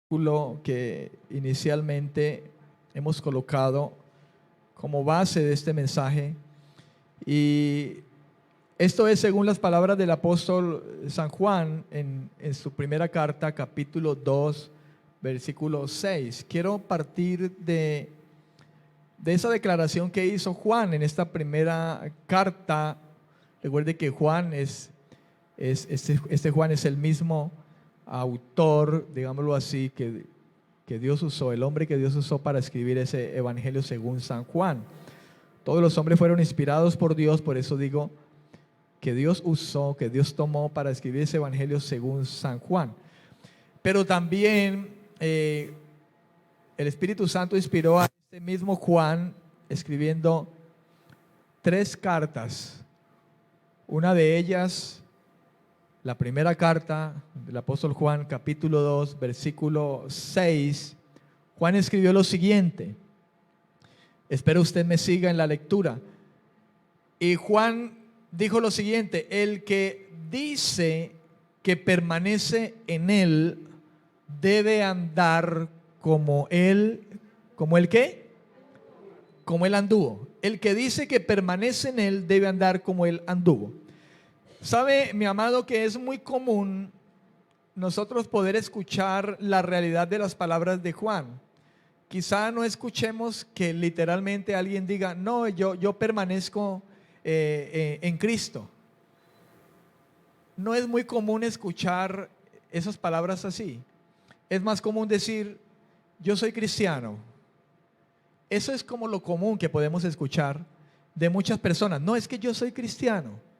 versículo que inicialmente hemos colocado como base de este mensaje. Y esto es según las palabras del apóstol San Juan en su primera carta, capítulo 2, versículo 6. Quiero partir de esa declaración que hizo Juan en esta primera carta. Recuerde que Juan este Juan es el mismo autor, digámoslo así, que Dios usó, el hombre que Dios usó para escribir ese evangelio según San Juan. Todos los hombres fueron inspirados por Dios, por eso digo que Dios usó, que Dios tomó para escribir ese evangelio según San Juan. Pero también el Espíritu Santo inspiró a este mismo Juan escribiendo 3 cartas. Una de ellas, la primera carta del apóstol Juan, capítulo 2, versículo 6, Juan escribió lo siguiente. Espero usted me siga en la lectura. Y Juan dijo lo siguiente: el que dice que permanece en él debe andar como él, ¿como el qué? Como él anduvo. El que dice que permanece en él debe andar como él anduvo. Sabe, mi amado, que es muy común nosotros poder escuchar la realidad de las palabras de Juan. Quizá no escuchemos que literalmente alguien diga, no, yo permanezco en Cristo. No es muy común escuchar esas palabras así. Es más común decir, yo soy cristiano. Eso es como lo común que podemos escuchar de muchas personas. No, es que yo soy cristiano.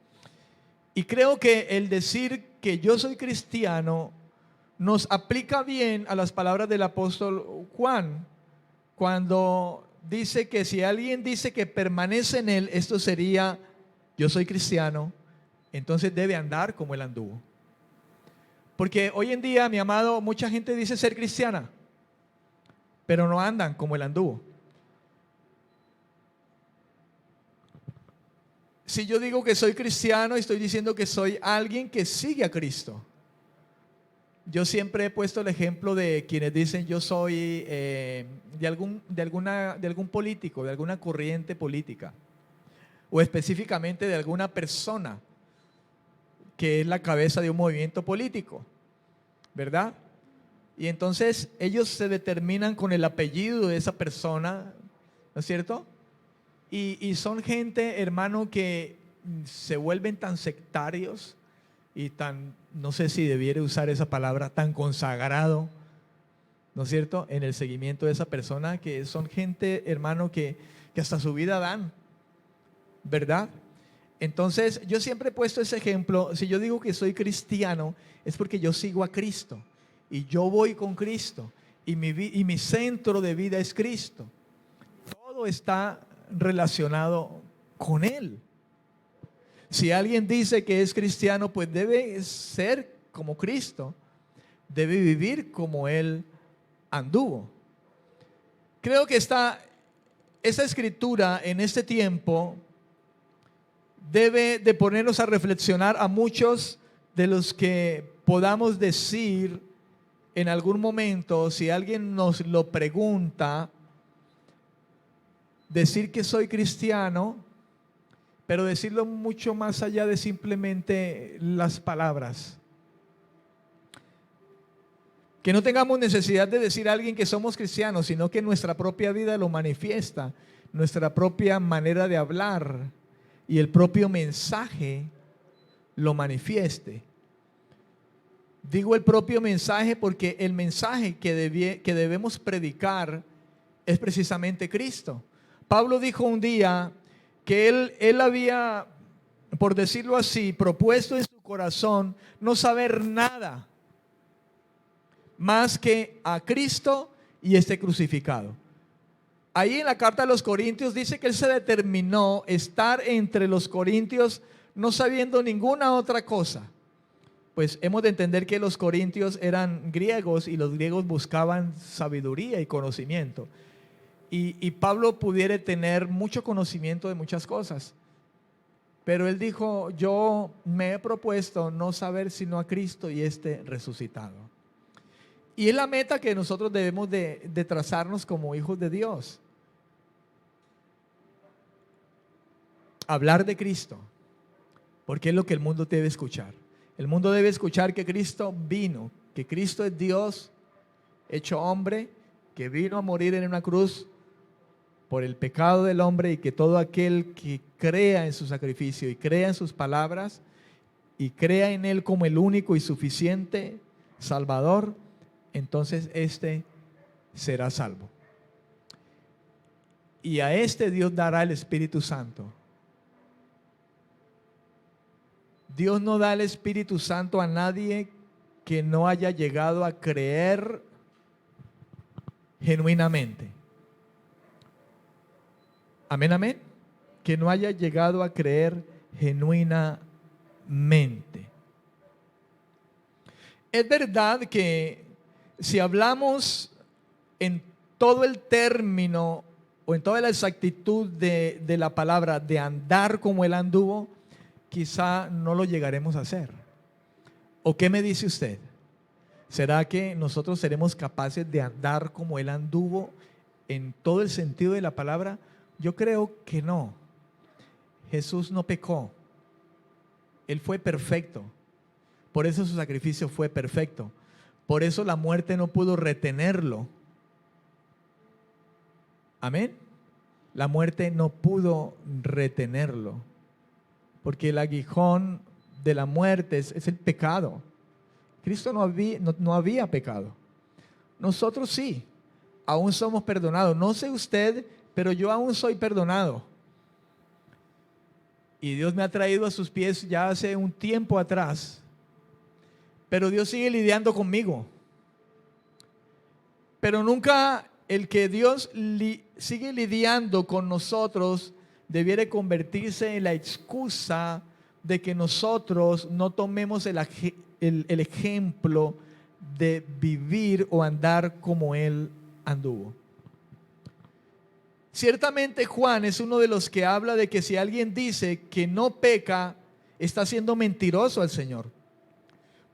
Y creo que el decir que yo soy cristiano nos aplica bien a las palabras del apóstol Juan, cuando dice que si alguien dice que permanece en él, esto sería, yo soy cristiano, entonces debe andar como él anduvo. Porque hoy en día, mi amado, mucha gente dice ser cristiana, pero no andan como él anduvo. Si yo digo que soy cristiano, estoy diciendo que soy alguien que sigue a Cristo. Yo siempre he puesto el ejemplo de quienes dicen yo soy de algún político, de alguna corriente política, o específicamente de alguna persona que es la cabeza de un movimiento político, ¿verdad? Y entonces ellos se determinan con el apellido de esa persona, ¿no es cierto? Y son gente, hermano, que se vuelven tan sectarios y tan, no sé si debiera usar esa palabra, tan consagrado, ¿no es cierto?, en el seguimiento de esa persona, que son gente, hermano, que hasta su vida dan, ¿verdad? Entonces, yo siempre he puesto ese ejemplo. Si yo digo que soy cristiano, es porque yo sigo a Cristo y yo voy con Cristo y mi centro de vida es Cristo. Todo está relacionado con Él. Si alguien dice que es cristiano, pues debe ser como Cristo, debe vivir como Él anduvo. Creo que esa escritura en este tiempo debe de ponernos a reflexionar a muchos de los que podamos decir en algún momento, si alguien nos lo pregunta, decir que soy cristiano, pero decirlo mucho más allá de simplemente las palabras. Que no tengamos necesidad de decir a alguien que somos cristianos, sino que nuestra propia vida lo manifiesta, nuestra propia manera de hablar y el propio mensaje lo manifieste. Digo el propio mensaje porque el mensaje que debemos predicar es precisamente Cristo. Pablo dijo un día que él había, por decirlo así, propuesto en su corazón no saber nada más que a Cristo y este crucificado. Ahí en la carta a los Corintios dice que él se determinó estar entre los corintios no sabiendo ninguna otra cosa. Pues hemos de entender que los corintios eran griegos y los griegos buscaban sabiduría y conocimiento. Y Pablo pudiera tener mucho conocimiento de muchas cosas, pero él dijo, yo me he propuesto no saber sino a Cristo y este resucitado. Y es la meta que nosotros debemos de trazarnos como hijos de Dios. Hablar de Cristo, porque es lo que el mundo debe escuchar. El mundo debe escuchar que Cristo vino, que Cristo es Dios hecho hombre, que vino a morir en una cruz por el pecado del hombre, y que todo aquel que crea en su sacrificio y crea en sus palabras y crea en Él como el único y suficiente Salvador, entonces éste será salvo. Y a este Dios dará el Espíritu Santo. Dios no da el Espíritu Santo a nadie que no haya llegado a creer genuinamente. Amén, amén. Que no haya llegado a creer genuinamente. Es verdad que si hablamos en todo el término o en toda la exactitud de la palabra de andar como Él anduvo, quizá no lo llegaremos a hacer. ¿O qué me dice usted? ¿Será que nosotros seremos capaces de andar como Él anduvo en todo el sentido de la palabra? Yo creo que no. Jesús no pecó. Él fue perfecto. Por eso su sacrificio fue perfecto. Por eso la muerte no pudo retenerlo. Amén. La muerte no pudo retenerlo. Porque el aguijón de la muerte es el pecado. Cristo no había pecado. Nosotros sí, aún somos perdonados. No sé usted, pero yo aún soy perdonado. Y Dios me ha traído a sus pies ya hace un tiempo atrás. Pero Dios sigue lidiando conmigo. Pero nunca el que Dios sigue lidiando con nosotros debiera convertirse en la excusa de que nosotros no tomemos el ejemplo de vivir o andar como Él anduvo. Ciertamente Juan es uno de los que habla de que si alguien dice que no peca, está siendo mentiroso al Señor.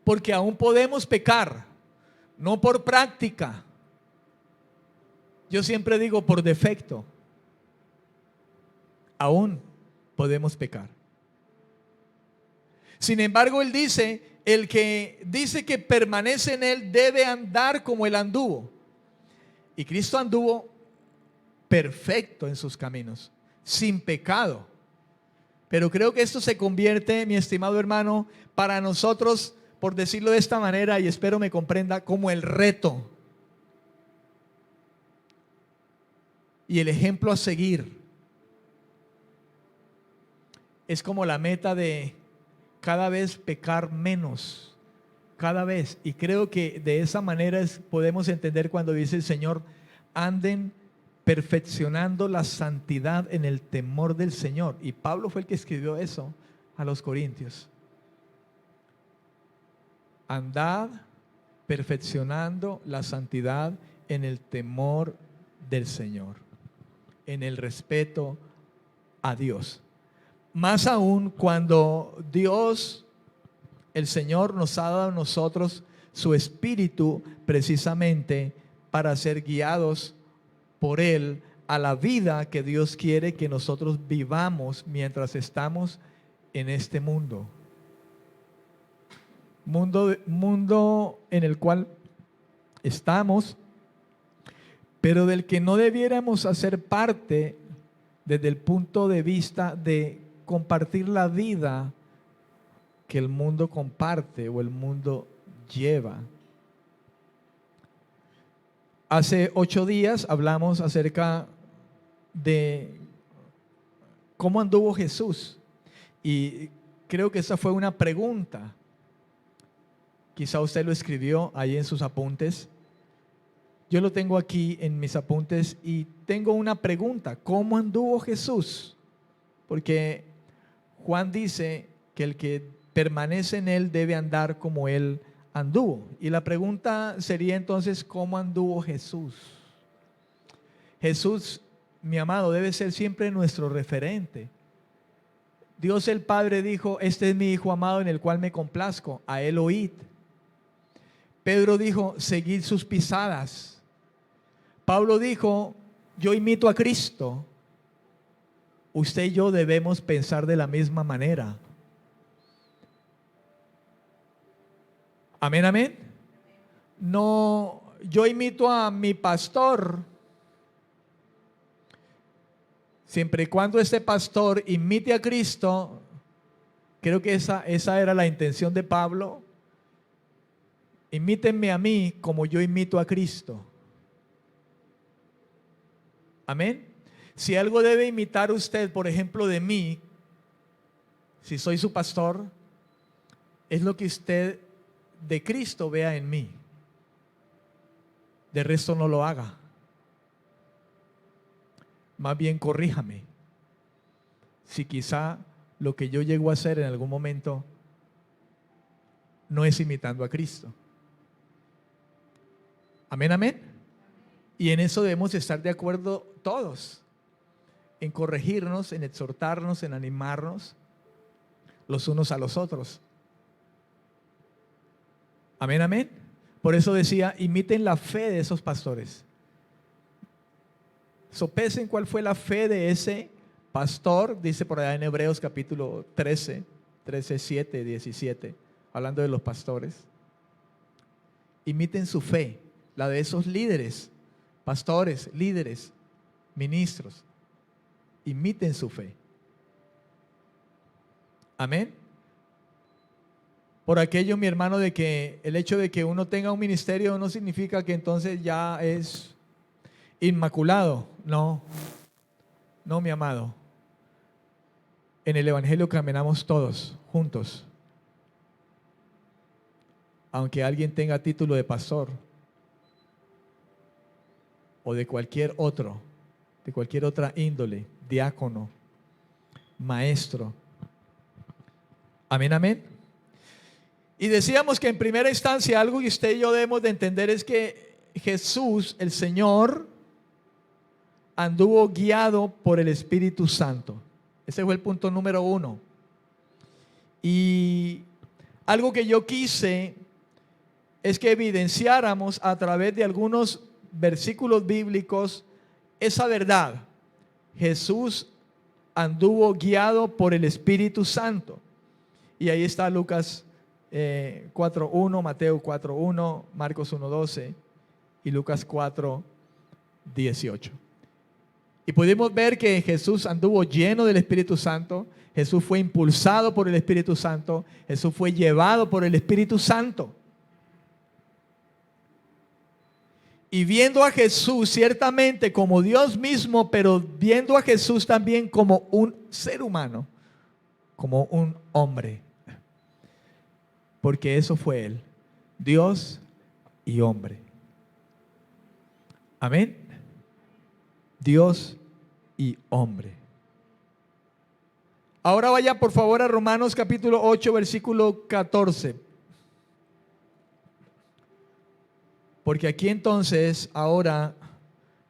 Porque aún podemos pecar, no por práctica. Yo siempre digo por defecto. Aún podemos pecar. Sin embargo, Él dice, el que dice que permanece en Él debe andar como Él anduvo. Y Cristo anduvo perfecto en sus caminos, sin pecado. Pero creo que esto se convierte, mi estimado hermano, para nosotros, por decirlo de esta manera, y espero me comprenda, como el reto y el ejemplo a seguir. Es como la meta de cada vez pecar menos, cada vez. Y creo que de esa manera podemos entender cuando dice el Señor, anden perfeccionando la santidad en el temor del Señor. Y Pablo fue el que escribió eso a los Corintios. Andad perfeccionando la santidad en el temor del Señor, en el respeto a Dios. Más aún cuando Dios, el Señor, nos ha dado a nosotros su Espíritu precisamente para ser guiados por Él a la vida que Dios quiere que nosotros vivamos mientras estamos en este mundo. Mundo en el cual estamos, pero del que no debiéramos hacer parte desde el punto de vista de compartir la vida que el mundo comparte o el mundo lleva. Hace 8 días hablamos acerca de cómo anduvo Jesús y creo que esa fue una pregunta. Quizá usted lo escribió ahí en sus apuntes. Yo lo tengo aquí en mis apuntes y tengo una pregunta. ¿Cómo anduvo Jesús? Porque Juan dice que el que permanece en Él debe andar como Él anduvo. Y la pregunta sería entonces, ¿cómo anduvo Jesús? Jesús, mi amado, debe ser siempre nuestro referente. Dios el Padre dijo, este es mi Hijo amado en el cual me complazco, a Él oíd. Pedro dijo, seguid sus pisadas. Pablo dijo, yo imito a Cristo. Usted y yo debemos pensar de la misma manera. Amén, amén. No, yo imito a mi pastor. Siempre y cuando este pastor imite a Cristo, creo que esa era la intención de Pablo. Imítenme a mí como yo imito a Cristo. Amén. Si algo debe imitar usted, por ejemplo, de mí, si soy su pastor, es lo que usted de Cristo vea en mí. De resto no lo haga. Más bien corríjame. Si quizá lo que yo llego a hacer en algún momento no es imitando a Cristo. Amén, amén. Y en eso debemos estar de acuerdo todos. En corregirnos, en exhortarnos, en animarnos los unos a los otros. Amén, amén. Por eso decía, imiten la fe de esos pastores. Sopesen cuál fue la fe de ese pastor, dice por allá en Hebreos capítulo 13, 7, 17, hablando de los pastores. Imiten su fe, la de esos líderes, pastores, líderes, ministros. Imiten su fe. Amén. Por aquello, mi hermano, de que el hecho de que uno tenga un ministerio no significa que entonces ya es inmaculado. No, no, mi amado. En el evangelio caminamos todos juntos. Aunque alguien tenga título de pastor o de cualquier otro, de cualquier otra índole, diácono, maestro. Amén, amén. Y decíamos que en primera instancia algo que usted y yo debemos de entender es que Jesús, el Señor, anduvo guiado por el Espíritu Santo. Ese fue el punto número 1. Y algo que yo quise es que evidenciáramos a través de algunos versículos bíblicos esa verdad. Jesús anduvo guiado por el Espíritu Santo. Y ahí está Lucas 4:1, Mateo 4:1, Marcos 1:12 y Lucas 4:18. Y pudimos ver que Jesús anduvo lleno del Espíritu Santo. Jesús fue impulsado por el Espíritu Santo. Jesús fue llevado por el Espíritu Santo. Y viendo a Jesús ciertamente como Dios mismo, pero viendo a Jesús también como un ser humano, como un hombre. Porque eso fue Él, Dios y hombre. Amén. Dios y hombre. Ahora vaya por favor a Romanos capítulo 8, versículo 14. Porque aquí entonces, ahora,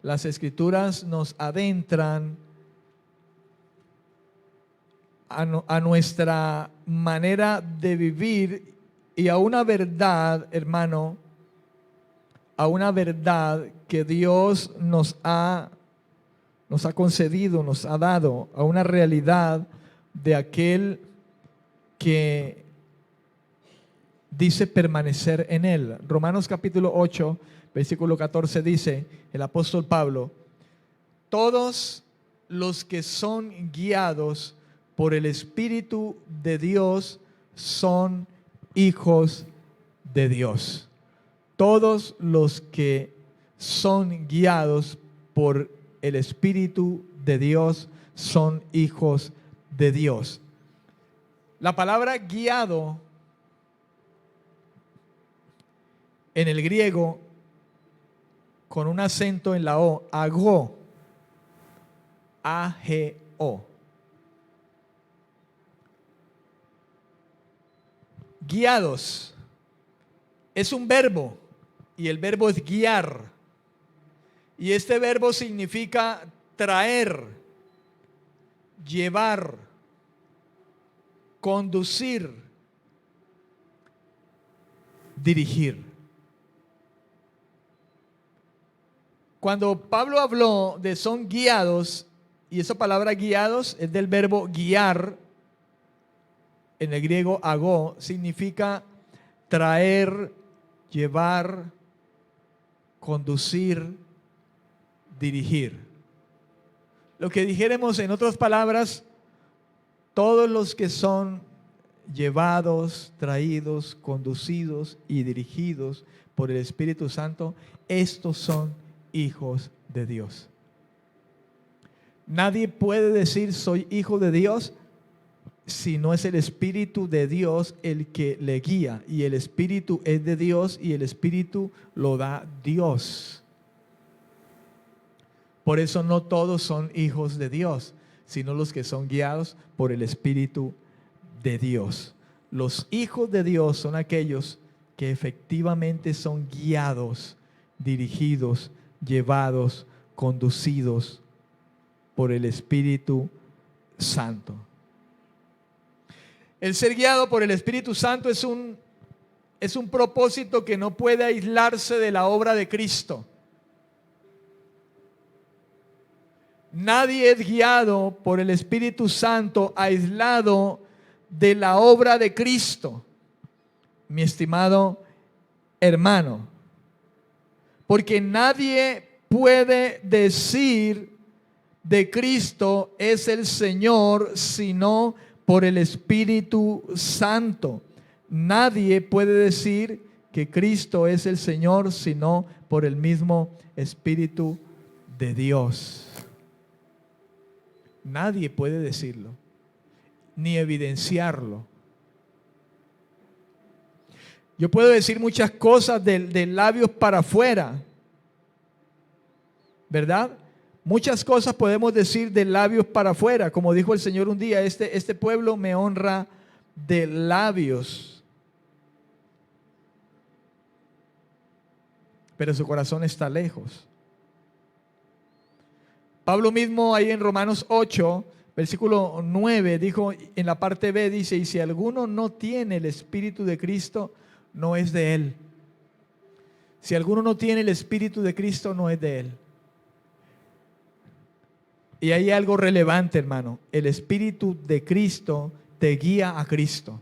las Escrituras nos adentran a nuestra manera de vivir y a una verdad, hermano, a una verdad que Dios nos ha concedido, nos ha dado, a una realidad de aquel que dice permanecer en Él. Romanos capítulo 8, versículo 14 dice el apóstol Pablo: todos los que son guiados por el Espíritu de Dios son hijos de Dios. Todos los que son guiados por el Espíritu de Dios son hijos de Dios. La palabra guiado en el griego, con un acento en la O, agó, A-G-O. Guiados es un verbo y el verbo es guiar. Y este verbo significa traer, llevar, conducir, dirigir. Cuando Pablo habló de son guiados, y esa palabra guiados es del verbo guiar, en el griego agó, significa traer, llevar, conducir, dirigir. Lo que dijéramos en otras palabras, todos los que son llevados, traídos, conducidos y dirigidos por el Espíritu Santo, estos son hijos de Dios. Nadie puede decir soy hijo de Dios si no es el Espíritu de Dios el que le guía, y el Espíritu es de Dios y el Espíritu lo da Dios. Por eso no todos son hijos de Dios, sino los que son guiados por el Espíritu de Dios. Los hijos de Dios son aquellos que efectivamente son guiados, dirigidos, llevados, conducidos por el Espíritu Santo. El ser guiado por el Espíritu Santo es un propósito que no puede aislarse de la obra de Cristo. Nadie es guiado por el Espíritu Santo aislado de la obra de Cristo, mi estimado hermano. Porque nadie puede decir de Cristo es el Señor sino por el Espíritu Santo. Nadie puede decir que Cristo es el Señor sino por el mismo Espíritu de Dios. Nadie puede decirlo, ni evidenciarlo. Yo puedo decir muchas cosas de labios para afuera, ¿verdad? Muchas cosas podemos decir de labios para afuera, como dijo el Señor un día, este pueblo me honra de labios, pero su corazón está lejos. Pablo mismo ahí en Romanos 8, versículo 9, dijo en la parte B, dice, y si alguno no tiene el Espíritu de Cristo, no es de él. Si alguno no tiene el Espíritu de Cristo, no es de él. Y hay algo relevante, hermano. El Espíritu de Cristo te guía a Cristo.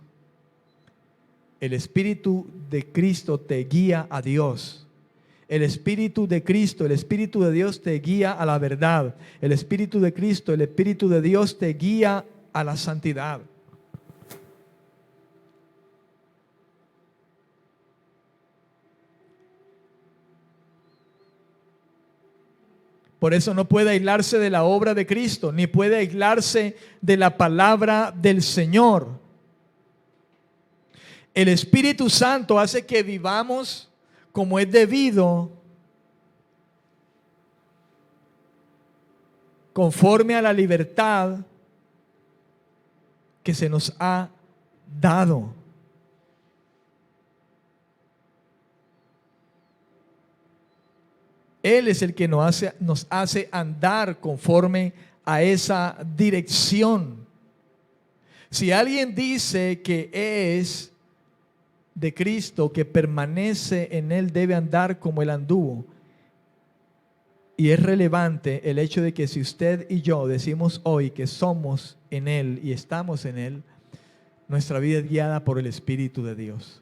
El Espíritu de Cristo te guía a Dios. El Espíritu de Cristo, el Espíritu de Dios te guía a la verdad. El Espíritu de Cristo, el Espíritu de Dios te guía a la santidad. Por eso no puede aislarse de la obra de Cristo, ni puede aislarse de la palabra del Señor. El Espíritu Santo hace que vivamos como es debido, conforme a la libertad que se nos ha dado. Él es el que nos hace andar conforme a esa dirección. Si alguien dice que es de Cristo, que permanece en Él, debe andar como Él anduvo. Y es relevante el hecho de que si usted y yo decimos hoy que somos en Él y estamos en Él, nuestra vida es guiada por el Espíritu de Dios.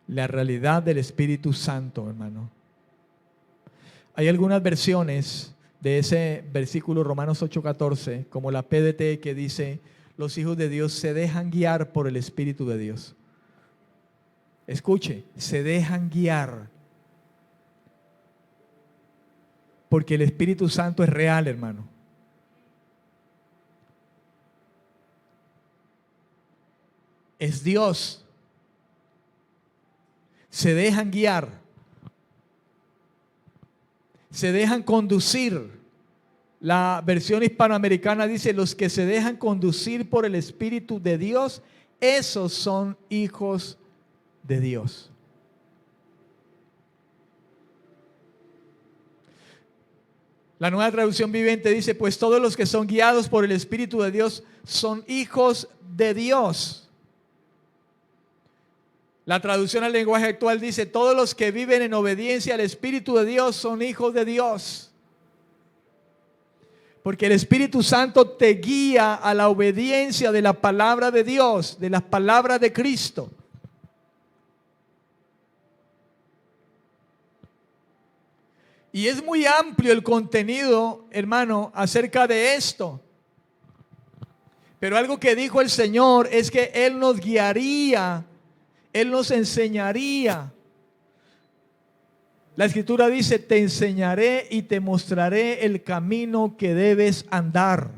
La realidad del Espíritu Santo, hermano. Hay algunas versiones de ese versículo Romanos 8:14, como la PDT, que dice: los hijos de Dios se dejan guiar por el Espíritu de Dios. Escuche, se dejan guiar. Porque el Espíritu Santo es real, hermano. Es Dios. Se dejan guiar. Se dejan conducir. La versión hispanoamericana dice: los que se dejan conducir por el Espíritu de Dios, esos son hijos de Dios. La Nueva Traducción Viviente dice: pues todos los que son guiados por el Espíritu de Dios son hijos de Dios. La traducción al lenguaje actual dice: todos los que viven en obediencia al Espíritu de Dios son hijos de Dios. Porque el Espíritu Santo te guía a la obediencia de la palabra de Dios, de las palabras de Cristo. Y es muy amplio el contenido, hermano, acerca de esto. Pero algo que dijo el Señor es que Él nos guiaría, Él nos enseñaría. La Escritura dice: te enseñaré y te mostraré el camino que debes andar.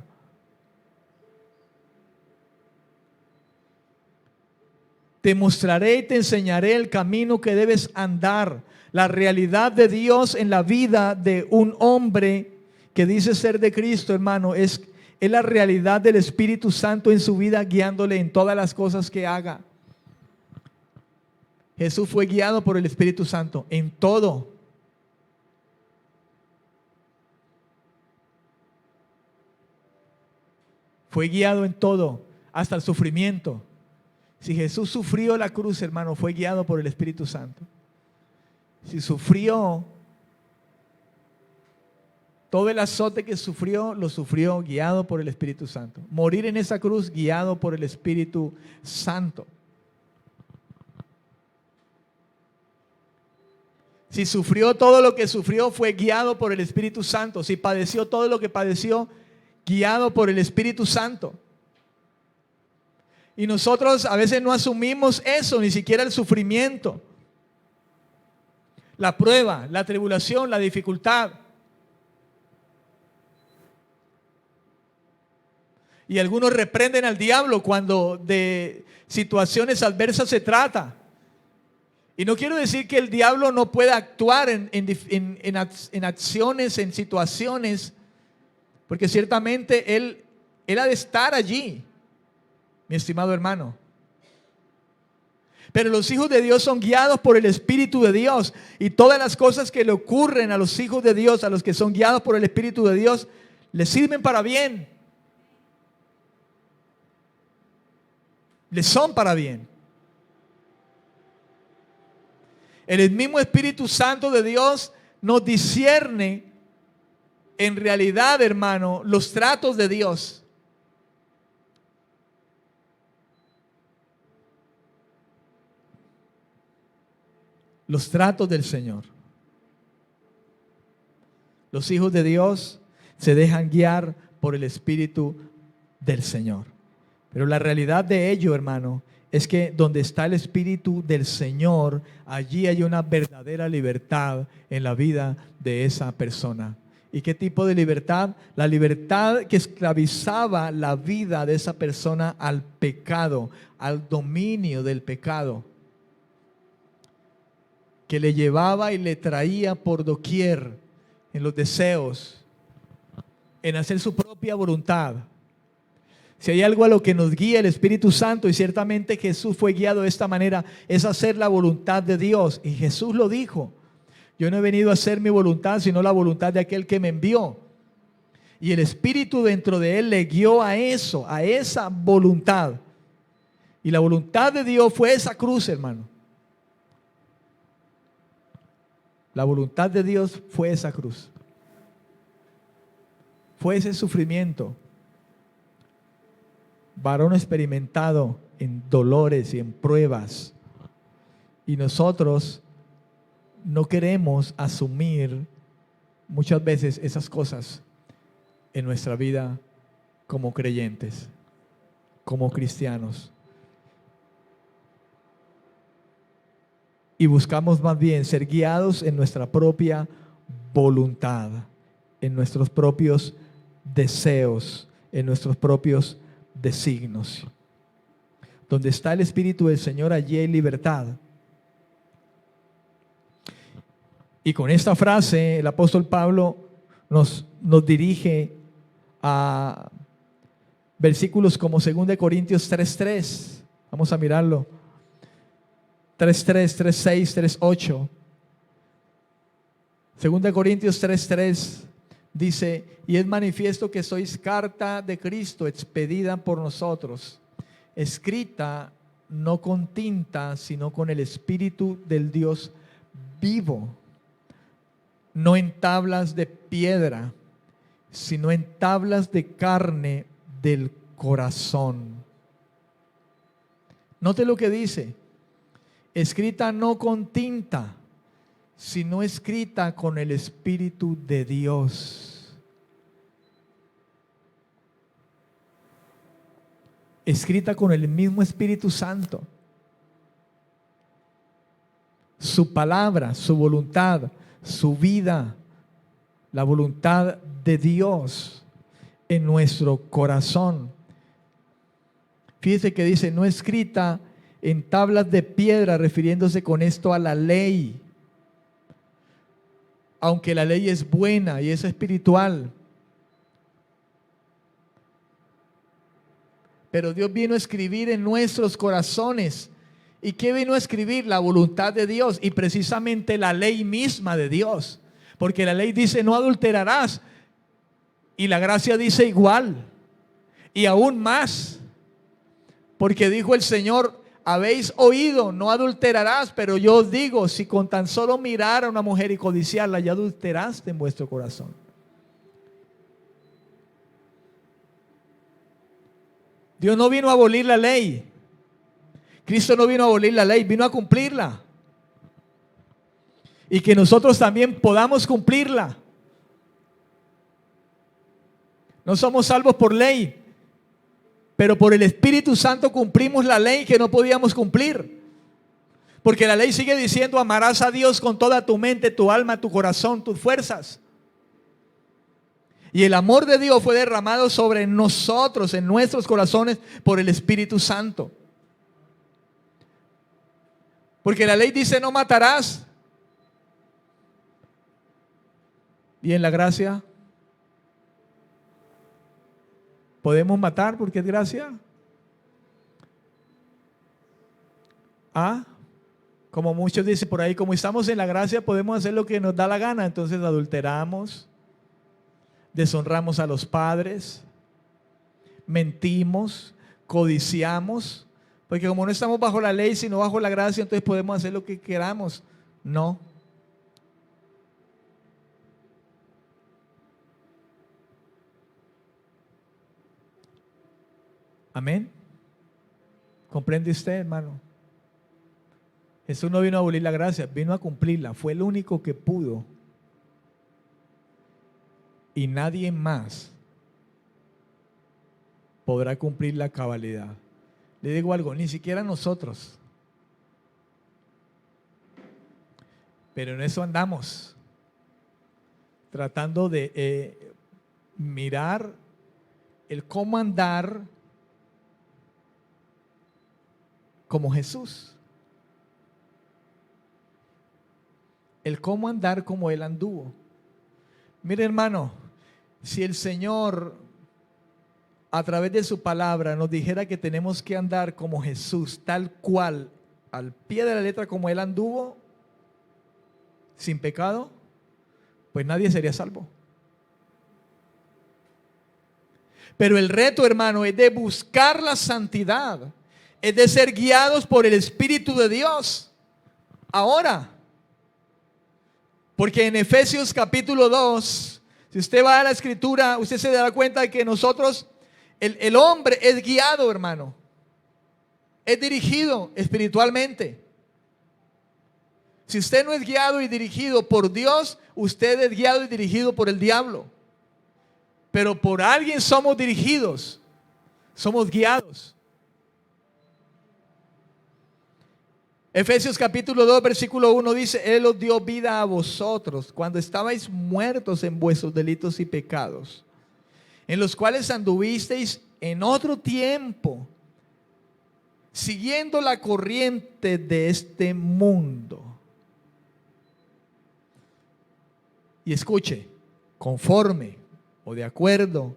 Te mostraré y te enseñaré el camino que debes andar. La realidad de Dios en la vida de un hombre que dice ser de Cristo, hermano, es la realidad del Espíritu Santo en su vida, guiándole en todas las cosas que haga. Jesús fue guiado por el Espíritu Santo en todo. Fue guiado en todo, hasta el sufrimiento. Si Jesús sufrió la cruz, hermano, fue guiado por el Espíritu Santo. Si sufrió, todo el azote que sufrió, lo sufrió guiado por el Espíritu Santo. Morir en esa cruz, guiado por el Espíritu Santo. Si sufrió todo lo que sufrió, fue guiado por el Espíritu Santo. Si padeció todo lo que padeció, guiado por el Espíritu Santo. Y nosotros a veces no asumimos eso, ni siquiera el sufrimiento, la prueba, la tribulación, la dificultad. Y algunos reprenden al diablo cuando de situaciones adversas se trata. Y no quiero decir que el diablo no pueda actuar en acciones, en situaciones, porque ciertamente él ha de estar allí, mi estimado hermano. Pero los hijos de Dios son guiados por el Espíritu de Dios, y todas las cosas que le ocurren a los hijos de Dios, a los que son guiados por el Espíritu de Dios, les sirven para bien. Les son para bien. El mismo Espíritu Santo de Dios nos discierne en realidad, hermano, los tratos de Dios. Los tratos del Señor. Los hijos de Dios se dejan guiar por el Espíritu del Señor. Pero la realidad de ello, hermano, es que donde está el Espíritu del Señor, allí hay una verdadera libertad en la vida de esa persona. ¿Y qué tipo de libertad? La libertad que esclavizaba la vida de esa persona al pecado, al dominio del pecado, que le llevaba y le traía por doquier en los deseos, en hacer su propia voluntad. Si hay algo a lo que nos guía el Espíritu Santo, y ciertamente Jesús fue guiado de esta manera, es hacer la voluntad de Dios. Y Jesús lo dijo: yo no he venido a hacer mi voluntad, sino la voluntad de aquel que me envió. Y el Espíritu dentro de él le guió a eso, a esa voluntad. Y la voluntad de Dios fue esa cruz, hermano. La voluntad de Dios fue esa cruz. Fue ese sufrimiento. Varón experimentado en dolores y en pruebas. Y nosotros no queremos asumir muchas veces esas cosas en nuestra vida como creyentes, como cristianos. Y buscamos más bien ser guiados en nuestra propia voluntad, en nuestros propios deseos, en nuestros propios designios. Donde está el Espíritu del Señor, allí hay libertad. Y con esta frase el apóstol Pablo nos dirige a versículos como 2 Corintios 3:3. Vamos a mirarlo. 3:3, 3:6, 3:8. 2 Corintios 3:3 dice: y es manifiesto que sois carta de Cristo, expedida por nosotros, escrita no con tinta, sino con el Espíritu del Dios vivo, no en tablas de piedra, sino en tablas de carne del corazón. Note lo que dice: escrita no con tinta, sino escrita con el Espíritu de Dios. Escrita con el mismo Espíritu Santo. Su palabra, su voluntad, su vida, la voluntad de Dios en nuestro corazón. Fíjese que dice, no escrita en tablas de piedra, refiriéndose con esto a la ley. Aunque la ley es buena y es espiritual, pero Dios vino a escribir en nuestros corazones. ¿Y qué vino a escribir? La voluntad de Dios y precisamente la ley misma de Dios. Porque la ley dice no adulterarás y la gracia dice igual y aún más. Porque dijo el Señor, habéis oído, no adulterarás, pero yo os digo, si con tan solo mirar a una mujer y codiciarla, ya adulteraste en vuestro corazón. Dios no vino a abolir la ley. Cristo no vino a abolir la ley, vino a cumplirla. Y que nosotros también podamos cumplirla. No somos salvos por ley, pero por el Espíritu Santo cumplimos la ley que no podíamos cumplir. Porque la ley sigue diciendo, amarás a Dios con toda tu mente, tu alma, tu corazón, tus fuerzas. Y el amor de Dios fue derramado sobre nosotros, en nuestros corazones, por el Espíritu Santo. Porque la ley dice no matarás. Y en la gracia podemos matar porque es gracia. Como muchos dicen por ahí, como estamos en la gracia podemos hacer lo que nos da la gana. Entonces adulteramos, deshonramos a los padres, mentimos, codiciamos. Porque como no estamos bajo la ley, sino bajo la gracia, entonces podemos hacer lo que queramos. No. Amén. ¿Comprende usted, hermano? Jesús no vino a abolir la gracia, vino a cumplirla. Fue el único que pudo. Y nadie más podrá cumplir la cabalidad. Le digo algo, ni siquiera nosotros. Pero en eso andamos, tratando de mirar el cómo andar como Jesús. El cómo andar como Él anduvo. Mire, hermano, si el Señor a través de su palabra nos dijera que tenemos que andar como Jesús, tal cual, al pie de la letra como Él anduvo, sin pecado, pues nadie sería salvo. Pero el reto, hermano, es de buscar la santidad, es de ser guiados por el Espíritu de Dios. Ahora, porque en Efesios capítulo 2, si usted va a la escritura, usted se dará cuenta de que nosotros, el hombre es guiado, hermano, es dirigido espiritualmente. Si usted no es guiado y dirigido por Dios, usted es guiado y dirigido por el diablo. Pero por alguien somos dirigidos, somos guiados. Efesios capítulo 2 versículo 1 dice, Él os dio vida a vosotros cuando estabais muertos en vuestros delitos y pecados, en los cuales anduvisteis en otro tiempo, siguiendo la corriente de este mundo. Y escuche, conforme o de acuerdo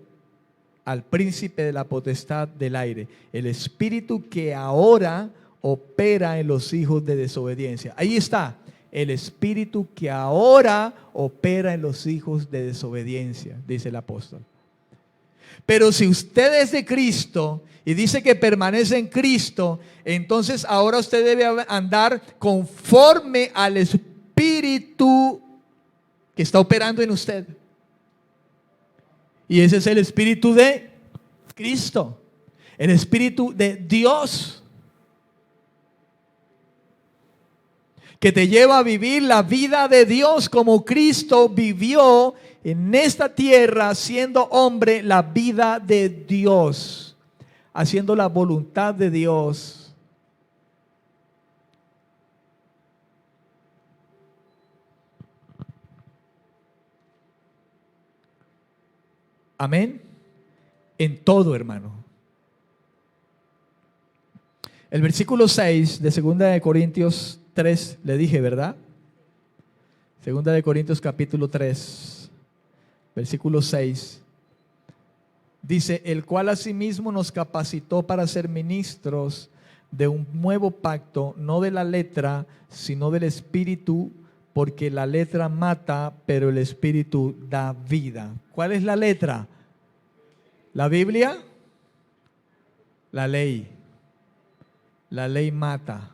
al príncipe de la potestad del aire, el espíritu que ahora opera en los hijos de desobediencia. Ahí está, el espíritu que ahora opera en los hijos de desobediencia, dice el apóstol. Pero si usted es de Cristo y dice que permanece en Cristo, entonces ahora usted debe andar conforme al Espíritu que está operando en usted. Y ese es el Espíritu de Cristo, el Espíritu de Dios, que te lleva a vivir la vida de Dios como Cristo vivió en esta tierra, siendo hombre, la vida de Dios, haciendo la voluntad de Dios. Amén. En todo, hermano. El versículo 6 de 2 de Corintios 3, le dije, ¿verdad? 2 de Corintios capítulo 3, versículo 6. Dice, el cual asimismo nos capacitó para ser ministros de un nuevo pacto, no de la letra, sino del Espíritu, porque la letra mata, pero el Espíritu da vida. ¿Cuál es la letra? ¿La Biblia? La ley. La ley mata,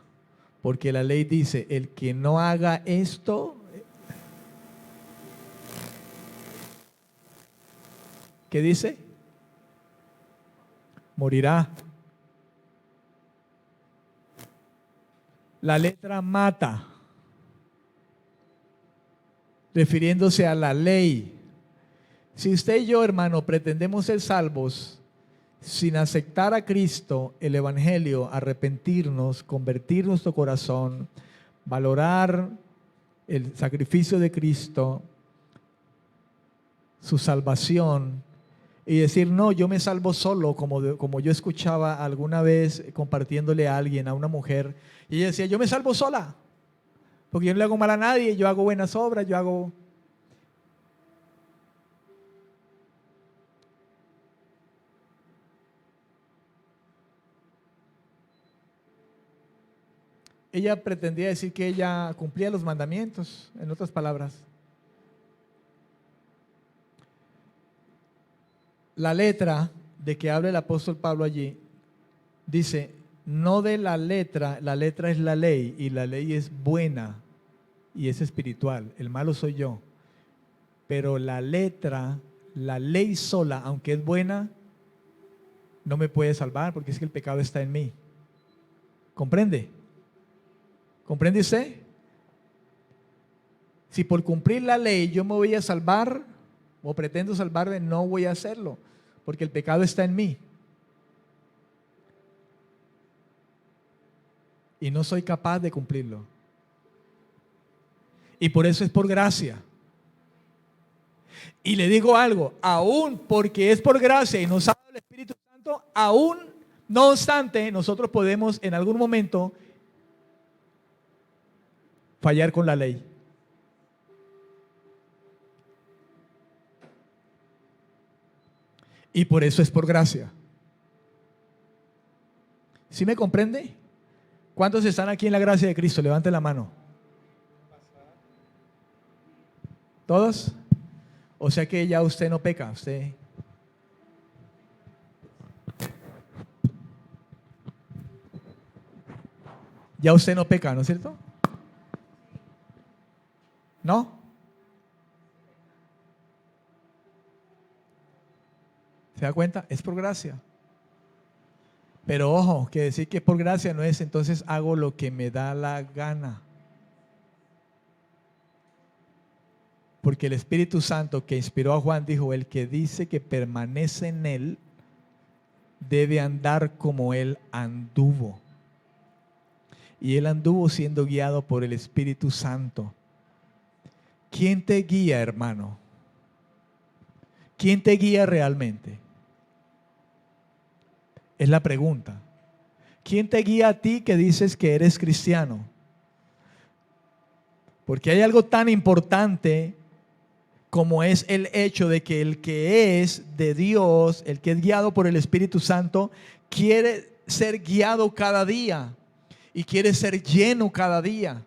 porque la ley dice, el que no haga esto, ¿qué dice? Morirá. La letra mata, refiriéndose a la ley. Si usted y yo, hermano, pretendemos ser salvos sin aceptar a Cristo, el Evangelio, arrepentirnos, convertir nuestro corazón, valorar el sacrificio de Cristo, su salvación, y decir, no, yo me salvo solo, como yo escuchaba alguna vez compartiéndole a alguien, a una mujer, y ella decía, yo me salvo sola, porque yo no le hago mal a nadie, yo hago buenas obras, yo hago... Ella pretendía decir que ella cumplía los mandamientos, en otras palabras. La letra de que habla el apóstol Pablo allí dice, no de la letra es la ley y la ley es buena y es espiritual, el malo soy yo. Pero la letra, la ley sola, aunque es buena, no me puede salvar porque es que el pecado está en mí. ¿Comprende? ¿Comprende usted? Si por cumplir la ley yo me voy a salvar o pretendo salvarme, no voy a hacerlo, porque el pecado está en mí. Y no soy capaz de cumplirlo. Y por eso es por gracia. Y le digo algo, aún porque es por gracia y nos ha dado el Espíritu Santo, aún no obstante, nosotros podemos en algún momento fallar con la ley. Y por eso es por gracia. ¿Sí me comprende? ¿Cuántos están aquí en la gracia de Cristo? Levante la mano. ¿Todos? O sea que ya usted no peca, usted... Ya usted no peca, ¿no es cierto? ¿No? ¿Se da cuenta? Es por gracia. Pero ojo, que decir que es por gracia no es entonces hago lo que me da la gana. Porque el Espíritu Santo que inspiró a Juan dijo, el que dice que permanece en él, debe andar como él anduvo. Y él anduvo siendo guiado por el Espíritu Santo. ¿Quién te guía, hermano? ¿Quién te guía realmente? Es la pregunta. ¿Quién te guía a ti que dices que eres cristiano? Porque hay algo tan importante como es el hecho de que el que es de Dios, el que es guiado por el Espíritu Santo, quiere ser guiado cada día y quiere ser lleno cada día.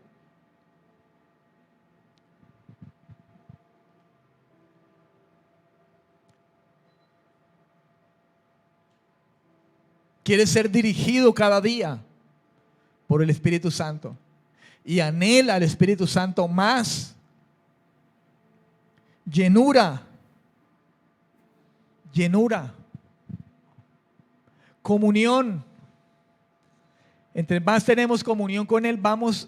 quiere ser dirigido cada día por el Espíritu Santo y anhela al Espíritu Santo más. Llenura, comunión. Entre más tenemos comunión con Él,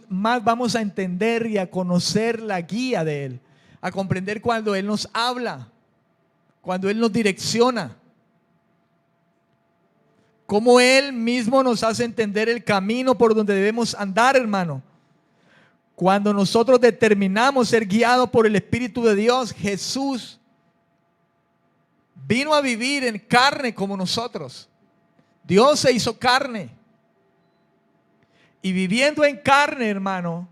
más vamos a entender y a conocer la guía de Él, a comprender cuando Él nos habla, cuando Él nos direcciona, cómo Él mismo nos hace entender el camino por donde debemos andar, hermano. Cuando nosotros determinamos ser guiados por el Espíritu de Dios, Jesús vino a vivir en carne como nosotros. Dios se hizo carne. Y viviendo en carne, hermano,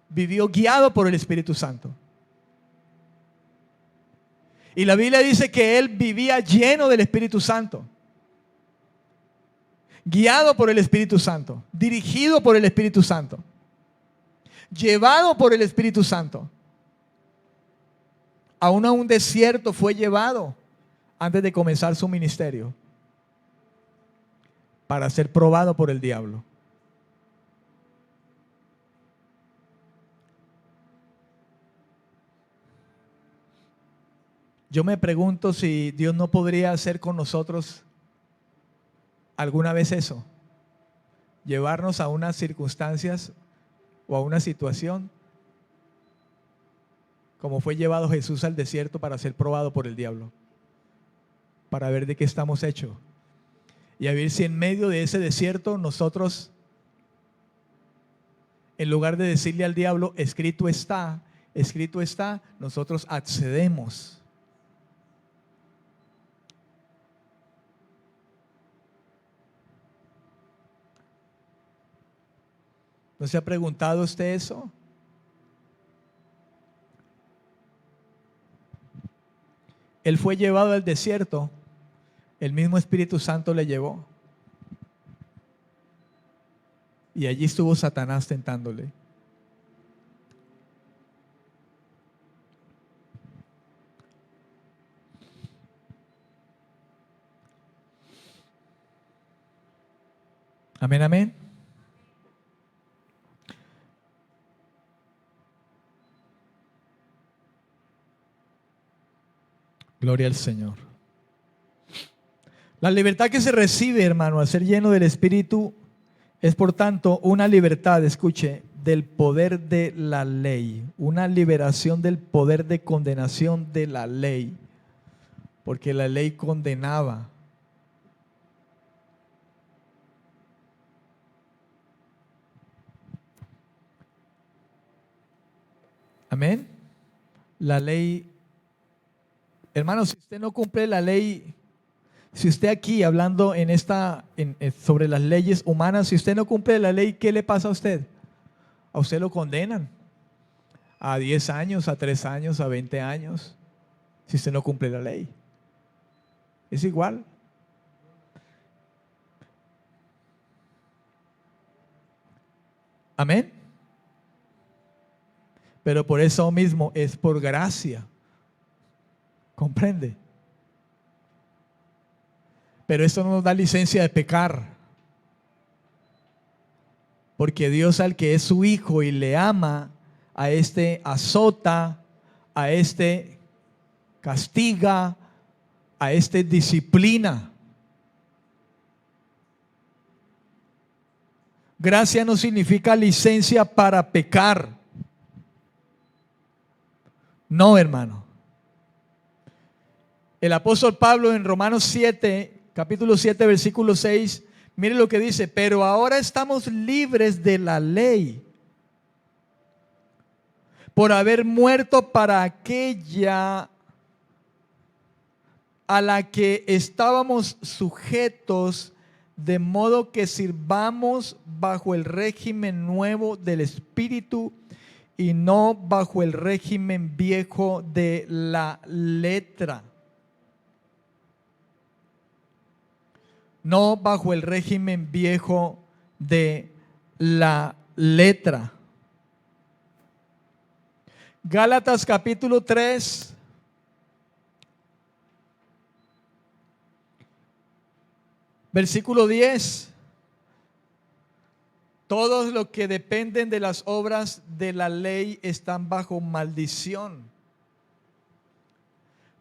vivió guiado por el Espíritu Santo. Y la Biblia dice que Él vivía lleno del Espíritu Santo. Guiado por el Espíritu Santo. Dirigido por el Espíritu Santo. Llevado por el Espíritu Santo. Aún a un desierto fue llevado antes de comenzar su ministerio para ser probado por el diablo. Yo me pregunto si Dios no podría hacer con nosotros alguna vez eso, llevarnos a unas circunstancias o a una situación como fue llevado Jesús al desierto para ser probado por el diablo, para ver de qué estamos hechos y a ver si en medio de ese desierto nosotros, en lugar de decirle al diablo, escrito está, nosotros accedemos. ¿No se ha preguntado usted eso? Él fue llevado al desierto, el mismo Espíritu Santo le llevó. Y allí estuvo Satanás tentándole. Amén, amén. Gloria al Señor. La libertad que se recibe, hermano, al ser lleno del Espíritu es, por tanto, una libertad, escuche, del poder de la ley, una liberación del poder de condenación de la ley, porque la ley condenaba. Amén. La ley, hermano, si usted no cumple la ley, si usted aquí hablando sobre las leyes humanas, si usted no cumple la ley, ¿qué le pasa a usted? A usted lo condenan a 10 años, a 3 años, a 20 años, si usted no cumple la ley. Es igual. Amén. Pero por eso mismo es por gracia. ¿Comprende? Pero esto no nos da licencia de pecar. Porque Dios, al que es su hijo y le ama, a este azota, a este castiga, a este disciplina. Gracia no significa licencia para pecar. No, hermano. El apóstol Pablo en Romanos 7, capítulo 7, versículo 6, mire lo que dice: pero ahora estamos libres de la ley por haber muerto para aquella a la que estábamos sujetos, de modo que sirvamos bajo el régimen nuevo del Espíritu y no bajo el régimen viejo de la letra. No bajo el régimen viejo de la letra. Gálatas capítulo 3. Versículo 10. Todos los que dependen de las obras de la ley están bajo maldición.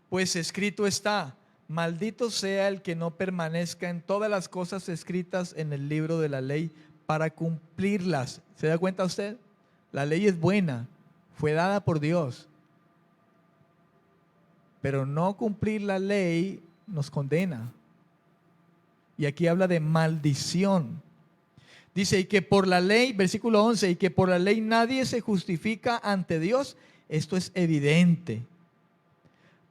Pues escrito está: maldito sea el que no permanezca en todas las cosas escritas en el libro de la ley para cumplirlas. ¿Se da cuenta usted? La ley es buena, fue dada por Dios. Pero no cumplir la ley nos condena. Y aquí habla de maldición. Dice, y que por la ley, versículo 11, y que por la ley nadie se justifica ante Dios. Esto es evidente.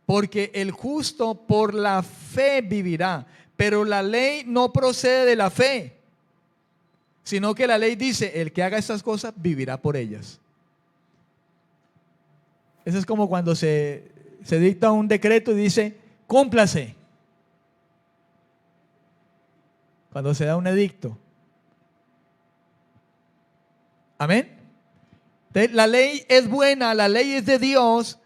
Porque el justo por la fe vivirá. Pero la ley no procede de la fe, sino que la ley dice, el que haga estas cosas vivirá por ellas. Eso es como cuando se dicta un decreto y dice, cúmplase. Cuando se da un edicto. Amén. Entonces, la ley es buena, la ley es de Dios,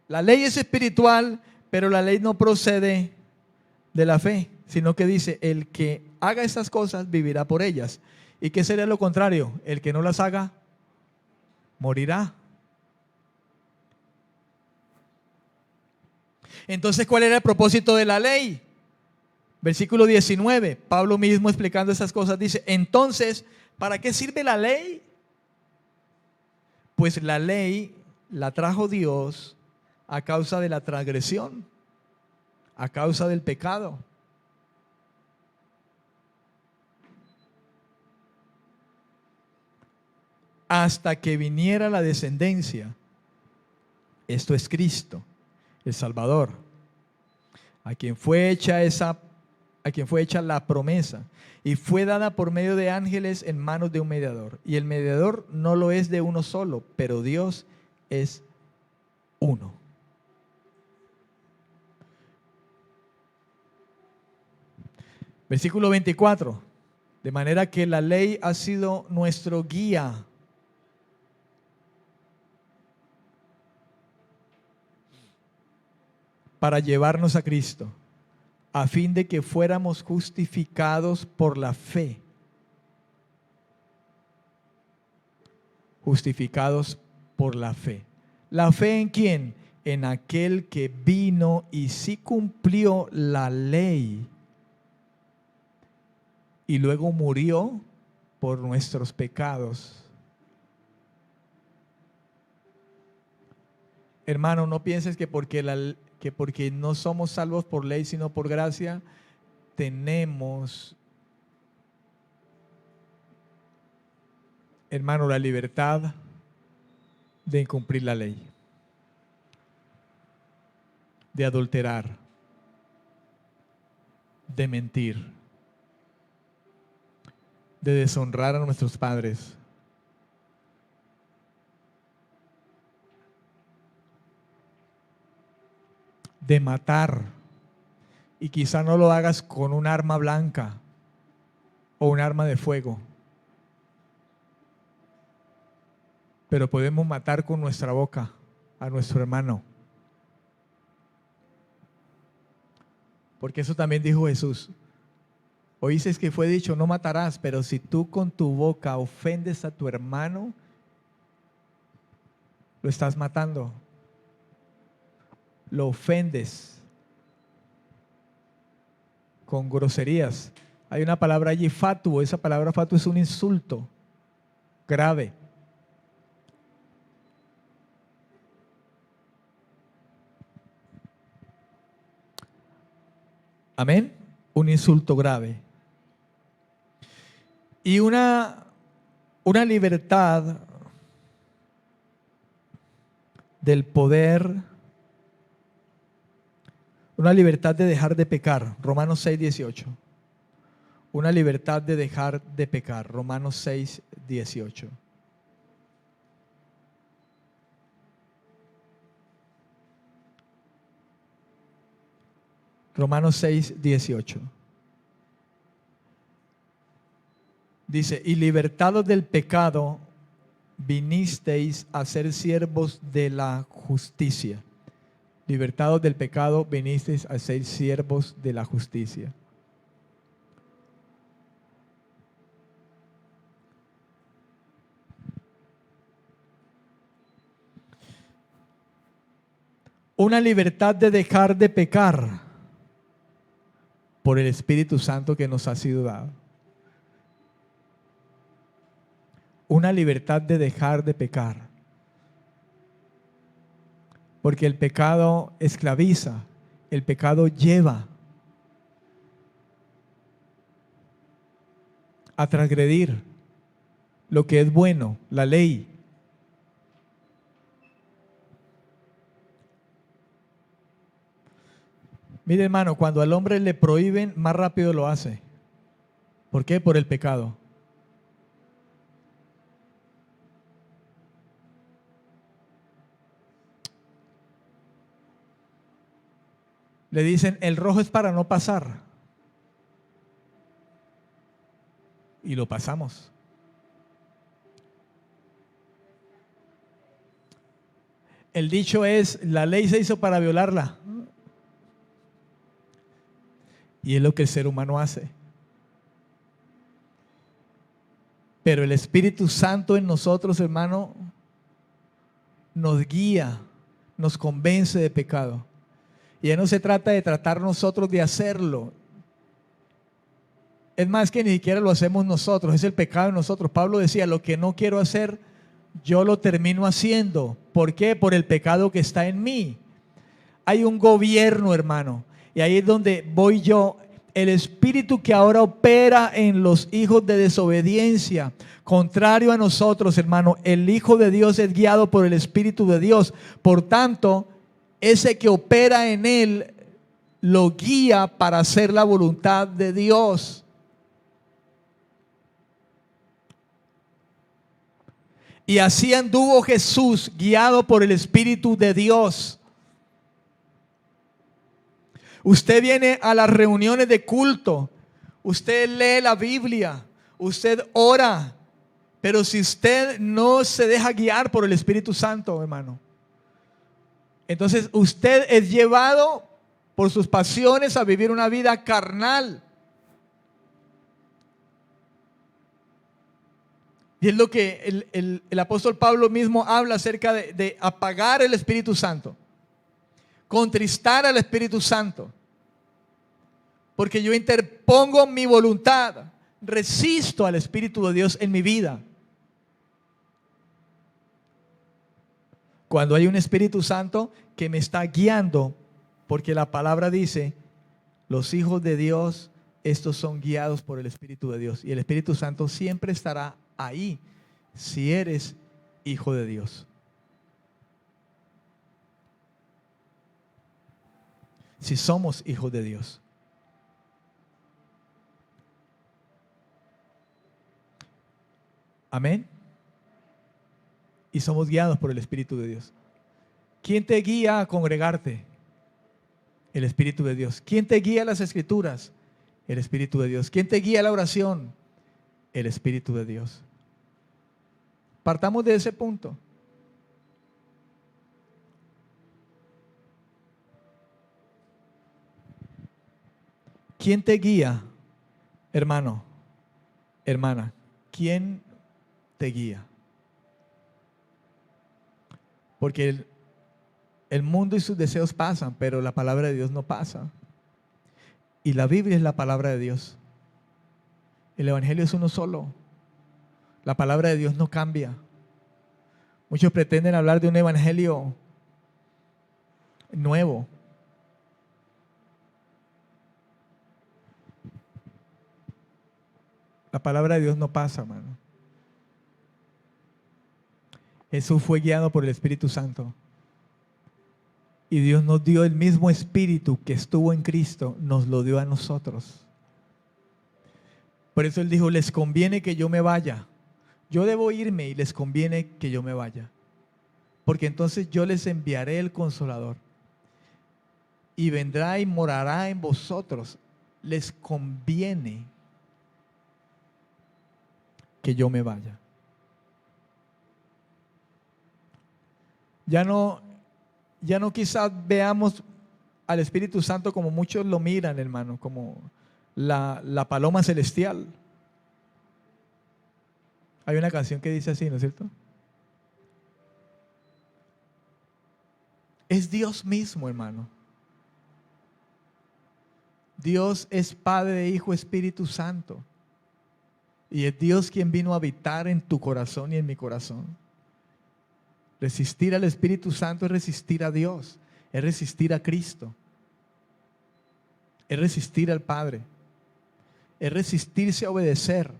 la ley es espiritual, pero la ley no procede de la fe, sino que dice, el que haga estas cosas vivirá por ellas. ¿Y qué sería lo contrario? El que no las haga, morirá. Entonces, ¿cuál era el propósito de la ley? Versículo 19, Pablo mismo explicando esas cosas dice, entonces, ¿para qué sirve la ley? Pues la ley la trajo Dios a causa de la transgresión, a causa del pecado. Hasta que viniera la descendencia. Esto es Cristo, el Salvador, a quien fue hecha la promesa y fue dada por medio de ángeles en manos de un mediador. Y el mediador no lo es de uno solo, pero Dios es uno. Versículo 24. De manera que la ley ha sido nuestro guía para llevarnos a Cristo, a fin de que fuéramos justificados por la fe. Justificados por la fe. ¿La fe en quién? En aquel que vino y sí cumplió la ley y luego murió por nuestros pecados. Hermano, no pienses que porque no somos salvos por ley, sino por gracia, tenemos, hermano, la libertad de incumplir la ley, de adulterar, de mentir, de deshonrar a nuestros padres, de matar, y quizá no lo hagas con un arma blanca o un arma de fuego, pero podemos matar con nuestra boca a nuestro hermano, porque eso también dijo Jesús. Oíste que fue dicho, no matarás, pero si tú con tu boca ofendes a tu hermano, lo estás matando. Lo ofendes con groserías. Hay una palabra allí, fatuo. Esa palabra fatuo es un insulto grave. Amén. Un insulto grave. Y una libertad del poder, una libertad de dejar de pecar. Romanos 6:18. Una libertad de dejar de pecar. Romanos 6:18. Romanos 6:18. Dice, y libertados del pecado, vinisteis a ser siervos de la justicia. Libertados del pecado, vinisteis a ser siervos de la justicia. Una libertad de dejar de pecar por el Espíritu Santo que nos ha sido dado. Una libertad de dejar de pecar. Porque el pecado esclaviza, el pecado lleva a transgredir lo que es bueno, la ley. Mire, hermano, cuando al hombre le prohíben, más rápido lo hace. ¿Por qué? Por el pecado. Le dicen, el rojo es para no pasar. Y lo pasamos. El dicho es, la ley se hizo para violarla. Y es lo que el ser humano hace. Pero el Espíritu Santo en nosotros, hermano, nos guía, nos convence de pecado. Y ya no se trata de tratar nosotros de hacerlo. Es más que ni siquiera lo hacemos nosotros, es el pecado en nosotros. Pablo decía, lo que no quiero hacer, yo lo termino haciendo. ¿Por qué? Por el pecado que está en mí. Hay un gobierno, hermano, y ahí es donde voy yo. El espíritu que ahora opera en los hijos de desobediencia, contrario a nosotros, hermano, el Hijo de Dios es guiado por el Espíritu de Dios. Por tanto, ese que opera en él lo guía para hacer la voluntad de Dios. Y así anduvo Jesús, guiado por el Espíritu de Dios. Usted viene a las reuniones de culto, usted lee la Biblia, usted ora, pero si usted no se deja guiar por el Espíritu Santo, hermano, entonces usted es llevado por sus pasiones a vivir una vida carnal. Y es lo que el apóstol Pablo mismo habla acerca de apagar el Espíritu Santo, contristar al Espíritu Santo. Porque yo interpongo mi voluntad, resisto al Espíritu de Dios en mi vida. Cuando hay un Espíritu Santo que me está guiando, porque la palabra dice, los hijos de Dios, estos son guiados por el Espíritu de Dios. Y el Espíritu Santo siempre estará ahí si eres hijo de Dios. Si somos hijos de Dios. Amén. Y somos guiados por el Espíritu de Dios. ¿Quién te guía a congregarte? El Espíritu de Dios. ¿Quién te guía a las Escrituras? El Espíritu de Dios. ¿Quién te guía a la oración? El Espíritu de Dios. Partamos de ese punto. ¿Quién te guía, hermano, hermana? ¿Quién te guía? Porque el mundo y sus deseos pasan, pero la palabra de Dios no pasa. Y la Biblia es la palabra de Dios. El Evangelio es uno solo. La palabra de Dios no cambia. Muchos pretenden hablar de un Evangelio nuevo. La palabra de Dios no pasa, hermano. Jesús fue guiado por el Espíritu Santo. Y Dios nos dio el mismo Espíritu que estuvo en Cristo, nos lo dio a nosotros. Por eso Él dijo, les conviene que yo me vaya. Yo debo irme y les conviene que yo me vaya. Porque entonces yo les enviaré el Consolador. Y vendrá y morará en vosotros. Les conviene que yo me vaya. Ya no quizás veamos al Espíritu Santo como muchos lo miran, hermano, como la paloma celestial. Hay una canción que dice así, ¿no es cierto? Es Dios mismo, hermano. Dios es Padre, Hijo, Espíritu Santo. Y es Dios quien vino a habitar en tu corazón y en mi corazón. Resistir al Espíritu Santo es resistir a Dios, es resistir a Cristo, es resistir al Padre, es resistirse a obedecer.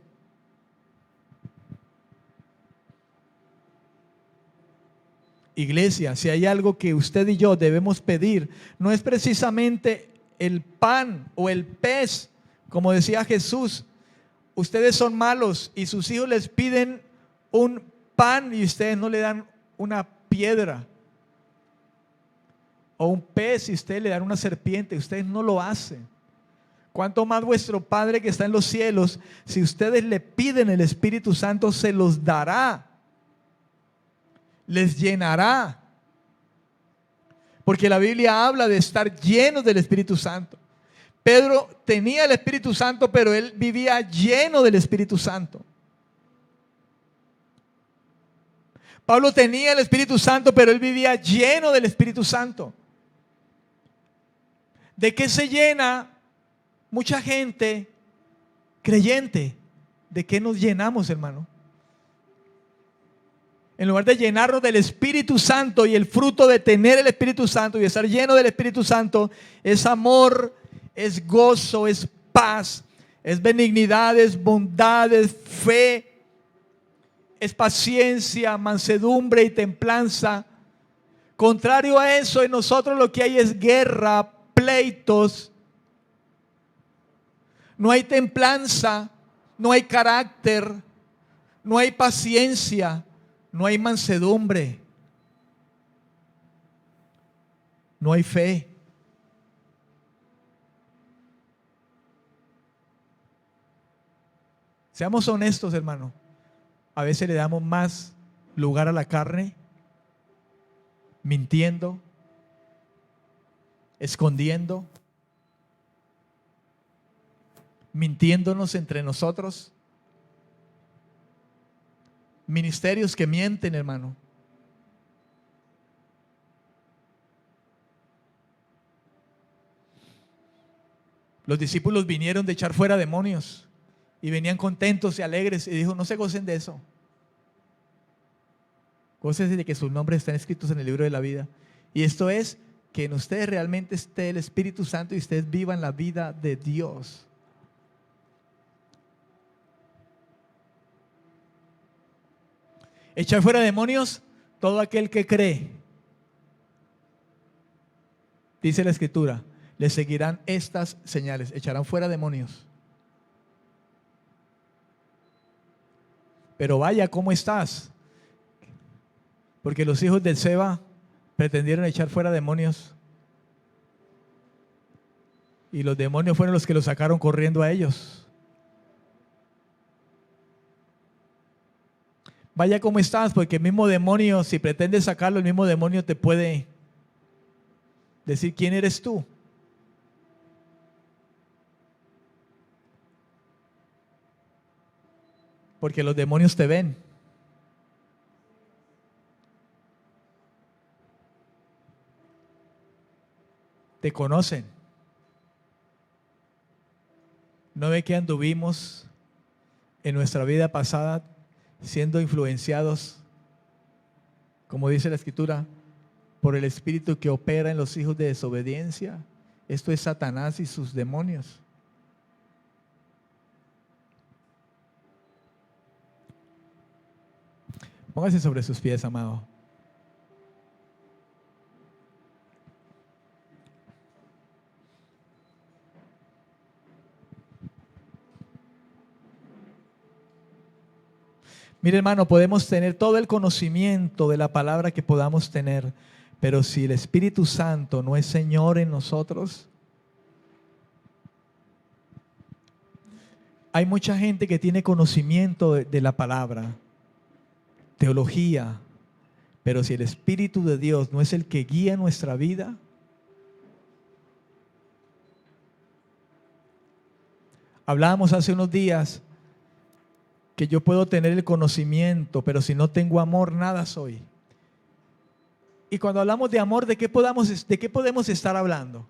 Iglesia, si hay algo que usted y yo debemos pedir, no es precisamente el pan o el pez, como decía Jesús. Ustedes son malos y sus hijos les piden un pan y ustedes no le dan una piedra, o un pez y ustedes le dan una serpiente. Ustedes no lo hacen. Cuanto más vuestro Padre que está en los cielos, si ustedes le piden el Espíritu Santo, se los dará, les llenará, porque la Biblia habla de estar llenos del Espíritu Santo. Pedro tenía el Espíritu Santo, pero él vivía lleno del Espíritu Santo. Pablo tenía el Espíritu Santo, pero él vivía lleno del Espíritu Santo. ¿De qué se llena mucha gente creyente? ¿De qué nos llenamos, hermano? En lugar de llenarnos del Espíritu Santo, y el fruto de tener el Espíritu Santo y de estar lleno del Espíritu Santo es amor, es gozo, es paz, es benignidad, es bondad, es fe, es paciencia, mansedumbre y templanza. Contrario a eso, en nosotros lo que hay es guerra, pleitos. No hay templanza, no hay carácter, no hay paciencia, no hay mansedumbre, no hay fe. Seamos honestos, hermano. A veces le damos más lugar a la carne, mintiendo, escondiendo, mintiéndonos entre nosotros. Ministerios que mienten, hermano. Los discípulos vinieron de echar fuera demonios y venían contentos y alegres, y dijo: no se gocen de eso. Gócense de que sus nombres están escritos en el libro de la vida. Y esto es que en ustedes realmente esté el Espíritu Santo y ustedes vivan la vida de Dios. Echar fuera demonios, todo aquel que cree, dice la Escritura, le seguirán estas señales. Echarán fuera demonios. Pero vaya, ¿cómo estás? Porque los hijos del Seba pretendieron echar fuera demonios, y los demonios fueron los que los sacaron corriendo a ellos. Vaya, ¿cómo estás? Porque el mismo demonio, si pretendes sacarlo, el mismo demonio te puede decir: ¿quién eres tú? Porque los demonios te ven. Te conocen. ¿No ve que anduvimos en nuestra vida pasada siendo influenciados, como dice la Escritura, por el espíritu que opera en los hijos de desobediencia? Esto es Satanás y sus demonios. Póngase sobre sus pies, amado. Mire, hermano, podemos tener todo el conocimiento de la palabra que podamos tener, pero si el Espíritu Santo no es Señor en nosotros, hay mucha gente que tiene conocimiento de la palabra, teología, pero si el Espíritu de Dios no es el que guía nuestra vida, hablábamos hace unos días que yo puedo tener el conocimiento, pero si no tengo amor, nada soy. Y cuando hablamos de amor, de qué podemos estar hablando?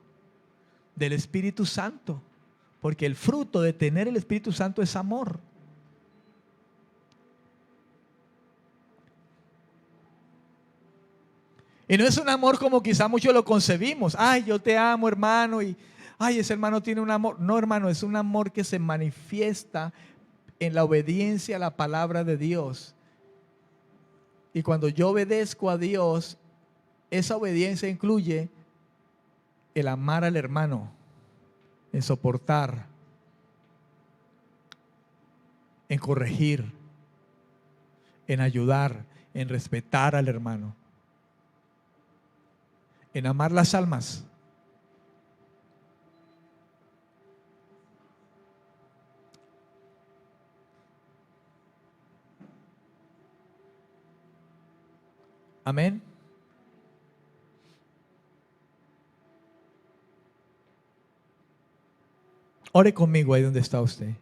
Del Espíritu Santo. Porque el fruto de tener el Espíritu Santo es amor. Y no es un amor como quizá muchos lo concebimos. Ay, yo te amo, hermano. Y ay, ese hermano tiene un amor. No, hermano, es un amor que se manifiesta en la obediencia a la palabra de Dios. Y cuando yo obedezco a Dios, esa obediencia incluye el amar al hermano, en soportar, en corregir, en ayudar, en respetar al hermano, en amar las almas. Amén. Ore conmigo ahí donde está usted.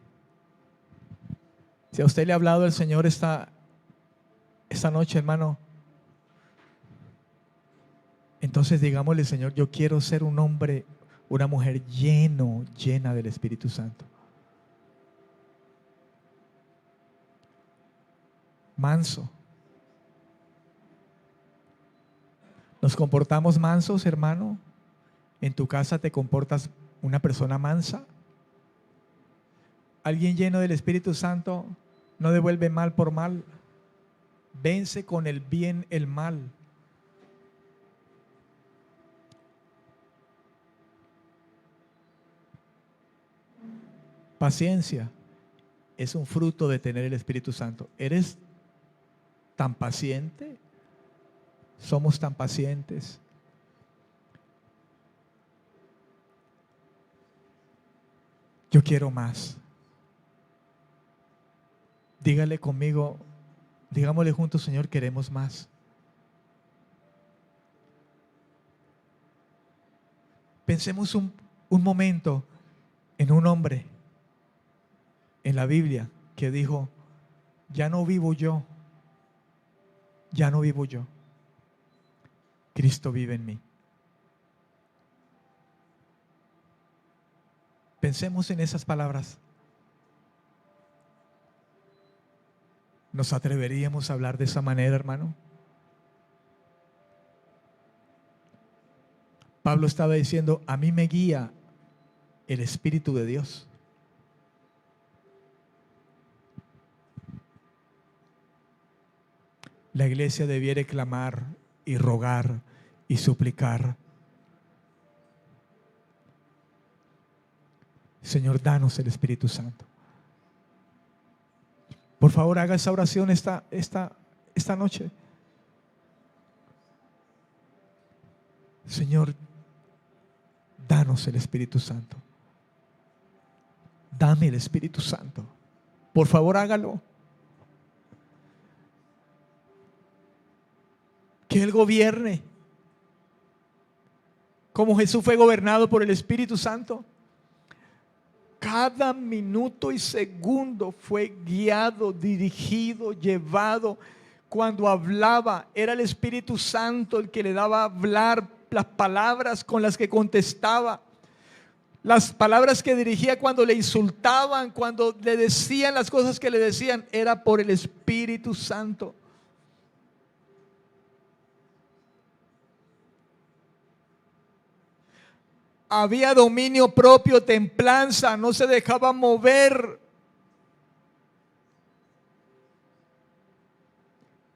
Si a usted le ha hablado el Señor esta noche, hermano, entonces digámosle, Señor, yo quiero ser un hombre, una mujer llena del Espíritu Santo. Manso. ¿Nos comportamos mansos, hermano? ¿En tu casa te comportas una persona mansa? Alguien lleno del Espíritu Santo no devuelve mal por mal. Vence con el bien el mal. Paciencia es un fruto de tener el Espíritu Santo. ¿Eres tan paciente? ¿Somos tan pacientes? Yo quiero más. Dígale conmigo, digámosle juntos, Señor, queremos más. Pensemos un momento en un hombre en la Biblia que dijo, ya no vivo yo, ya no vivo yo, Cristo vive en mí. Pensemos en esas palabras. ¿Nos atreveríamos a hablar de esa manera, hermano? Pablo estaba diciendo, a mí me guía el Espíritu de Dios. La iglesia debiera clamar y rogar y suplicar. Señor, danos el Espíritu Santo. Por favor, haga esa oración esta noche. Señor, danos el Espíritu Santo. Dame el Espíritu Santo. Por favor, hágalo. Que Él gobierne. Como Jesús fue gobernado por el Espíritu Santo. Cada minuto y segundo fue guiado, dirigido, llevado. Cuando hablaba, era el Espíritu Santo el que le daba a hablar las palabras con las que contestaba. Las palabras que dirigía cuando le insultaban, cuando le decían las cosas que le decían, era por el Espíritu Santo. Había dominio propio, templanza, no se dejaba mover.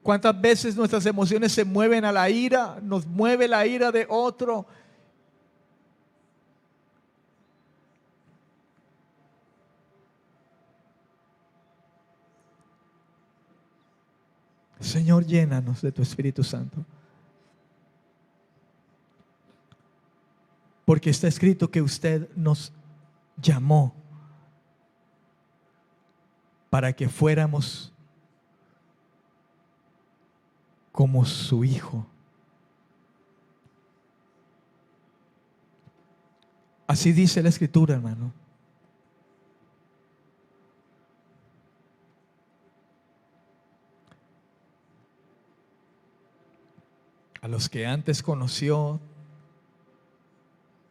¿Cuántas veces nuestras emociones se mueven a la ira? Nos mueve la ira de otro. Señor, llénanos de tu Espíritu Santo. Porque está escrito que usted nos llamó para que fuéramos como su Hijo. Así dice la Escritura, hermano. A los que antes conoció,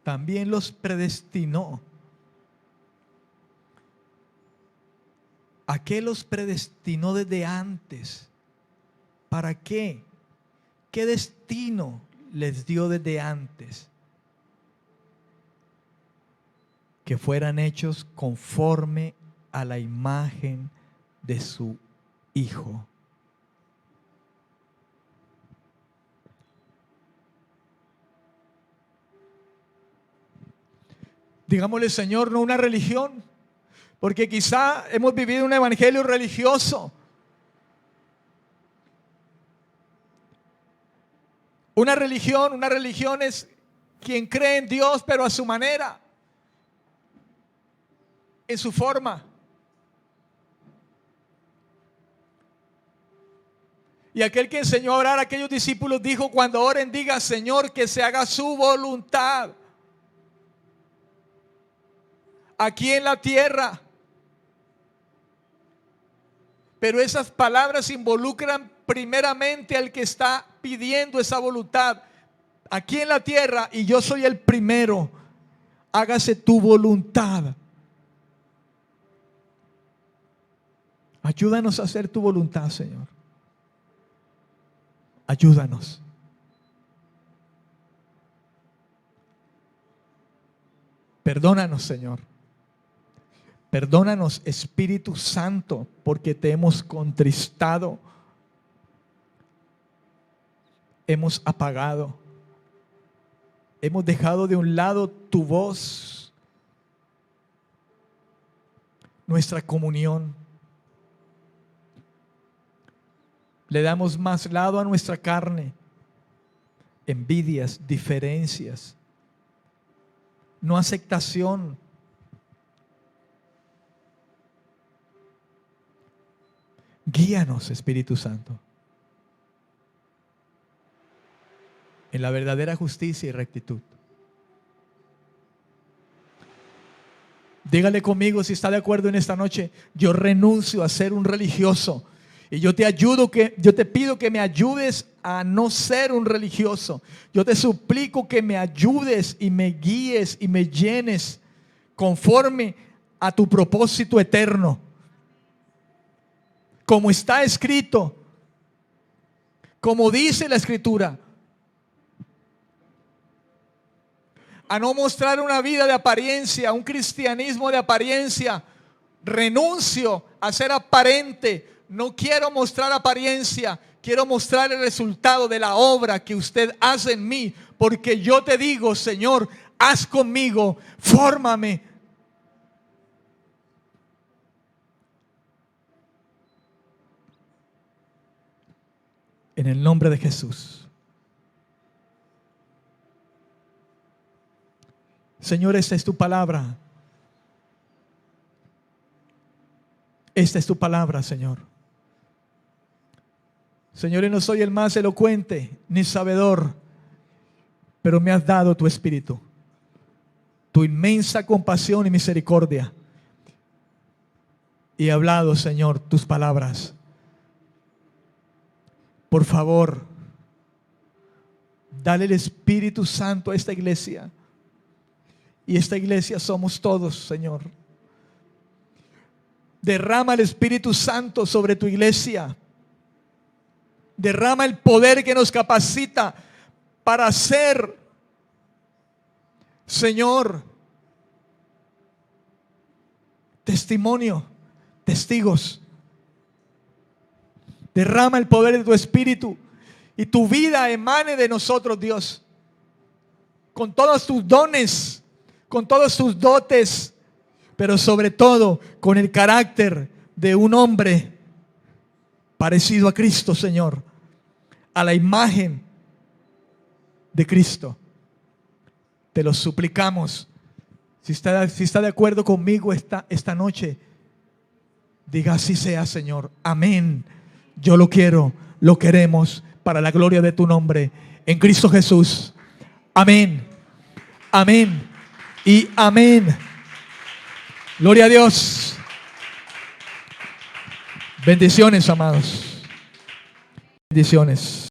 también los predestinó. ¿A qué los predestinó desde antes? ¿Para qué? ¿Qué destino les dio desde antes? Que fueran hechos conforme a la imagen de su Hijo. Digámosle, Señor, no una religión, porque quizá hemos vivido un evangelio religioso. Una religión es quien cree en Dios, pero a su manera, en su forma. Y aquel que enseñó a orar a aquellos discípulos dijo: cuando oren, diga: Señor, que se haga su voluntad aquí en la tierra. Pero esas palabras involucran primeramente al que está pidiendo esa voluntad aquí en la tierra, y yo soy el primero. Hágase tu voluntad. Ayúdanos a hacer tu voluntad, Señor. Ayúdanos. Perdónanos, Señor. Perdónanos, Espíritu Santo, porque te hemos contristado, hemos apagado, hemos dejado de un lado tu voz, nuestra comunión. Le damos más lado a nuestra carne, envidias, diferencias, no aceptación. Guíanos, Espíritu Santo, en la verdadera justicia y rectitud. Dígale conmigo si está de acuerdo en esta noche: yo renuncio a ser un religioso. Y yo te pido que me ayudes a no ser un religioso. Yo te suplico que me ayudes y me guíes y me llenes conforme a tu propósito eterno. Como está escrito, como dice la Escritura. A no mostrar una vida de apariencia, un cristianismo de apariencia. Renuncio a ser aparente. No quiero mostrar apariencia, quiero mostrar el resultado de la obra que usted hace en mí, porque yo te digo: Señor, haz conmigo, fórmame. En el nombre de Jesús. Señor, esta es tu palabra. Esta es tu palabra, Señor. Señor, yo no soy el más elocuente ni sabedor, pero me has dado tu Espíritu, tu inmensa compasión y misericordia. Y he hablado, Señor, tus palabras. Por favor, dale el Espíritu Santo a esta iglesia. Y esta iglesia somos todos, Señor. Derrama el Espíritu Santo sobre tu iglesia. Derrama el poder que nos capacita para ser, Señor, testimonio, testigos. Derrama el poder de tu Espíritu y tu vida emane de nosotros, Dios, con todos tus dones, con todos tus dotes, pero sobre todo con el carácter de un hombre parecido a Cristo, Señor, a la imagen de Cristo. Te lo suplicamos. Si está de acuerdo conmigo esta noche, diga: así sea, Señor. Amén. Yo lo quiero, lo queremos, para la gloria de tu nombre, en Cristo Jesús. Amén. Amén. Y amén. Gloria a Dios. Bendiciones, amados. Bendiciones.